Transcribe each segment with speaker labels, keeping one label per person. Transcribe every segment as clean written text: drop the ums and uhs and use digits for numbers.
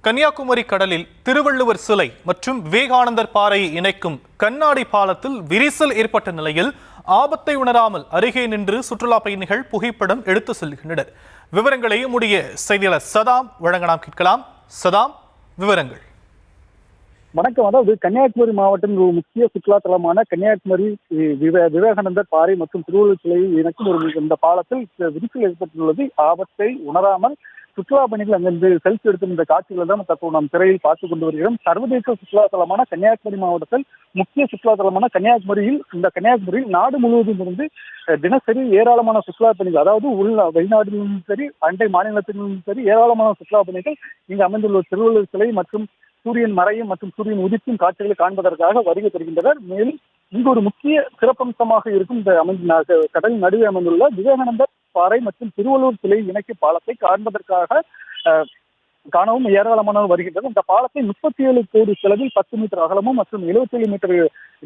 Speaker 1: கன்னியாகுமரி கடலில் திருவள்ளுவர் சிலை மற்றும் விவேகானந்தர் பாறையை இணைக்கும் கண்ணாடி பாலத்தில் விரிசல் ஏற்பட்ட நிலையில் ஆபத்தை உணராமல் அருகே நின்று சுற்றுலா பயணிகள் புகைப்படம் எடுத்து செல்கின்றனர். விவரங்களை நம்முடைய செய்தியாளர் சதாம் வழங்க நாம் கேட்கலாம். சதாம், விவரங்கள்.
Speaker 2: வணக்கம். அதாவது கன்னியாகுமரி மாவட்டத்தின் ஒரு முக்கிய சுற்றுலா தலமான கன்னியாகுமரி விவேகானந்தர் பாறை மற்றும் திருவள்ளுவர் சிலையை இணைக்கும் இந்த பாலத்தில் விரிசல் ஏற்பட்டுள்ளது. ஆபத்தை உணராமல் சுற்றுலா பயணிகள் அங்கிருந்து செல்ஃபி எடுத்தும் இந்த காட்சிகளை தான் தற்போது நாம் திரையில் பார்த்துக் கொண்டு வருகிறோம். சர்வதேச சுற்றுலா தலமான கன்னியாகுமரி மாவட்டத்தில் முக்கிய சுற்றுலா தலமான கன்னியாகுமரியில் நாடு முழுவதும் இருந்து தினசரி ஏராளமான சுற்றுலா பயணிகள், அதாவது வெளிநாடுகளிலும் சரி அண்டை மாநிலத்திலும் சரி ஏராளமான சுற்றுலா பயணிகள் இங்கு அமைந்துள்ள திருவள்ளுவர் சிலை மற்றும் சூரியன் மறையும் மற்றும் சூரியன் உதிக்கும் காட்சிகளை காண்பதற்காக வருகை தருகின்றனர். மேலும் இங்கு ஒரு முக்கிய சிறப்பம்சமாக இருக்கும் இந்த கடலின் நடுவே அமைந்துள்ள விவேகானந்தர் பாறை மற்றும் திருவள்ளுவர் சிலை இணைக்கும் பாலத்தை காணவும் ஏராளமானவர் வருகின்றனர். இந்த பாலத்தை 37 கோடி செலவில் 10 மீட்டர் அகலமும் மற்றும் 77 மீட்டர்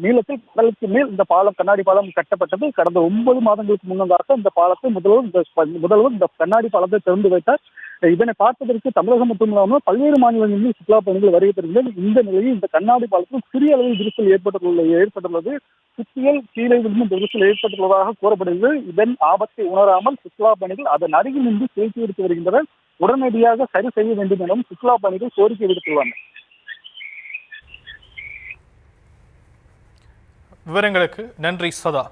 Speaker 2: நீளத்தில் கடலுக்கு மேல் இந்த பாலம், கண்ணாடி பாலம் கட்டப்பட்டது. கடந்த 9 மாதங்களுக்கு முன்னதாக இந்த பாலத்தை முதல்வர் இந்த கண்ணாடி பாலத்தை திறந்து வைத்தார். இதனை பார்ப்பதற்கு தமிழகம் மட்டுமில்லாமல் பல்வேறு மாநிலங்களில் சுற்றுலா பயணிகள் வருகை தருகின்றனர். இந்த நிலையில் இந்த கண்ணாடி பாலத்தில் சிறிய அளவில் விரிசல் ஏற்பட்டுள்ளது. சுற்றியல் கீழே விழுந்து விரிசல் ஏற்பட்டுள்ளதாக கூறப்படுகிறது. இதன் ஆபத்தை உணராமல் சுற்றுலா பயணிகள் அதன் அருகில் நின்று செல்ஃபி எடுத்து வருகின்றனர். உடனடியாக சரி செய்ய வேண்டும் எனவும் சுற்றுலா பயணிகள் கோரிக்கை விடுத்துள்ளனர்.
Speaker 1: விவரங்களுக்கு நன்றி சதா.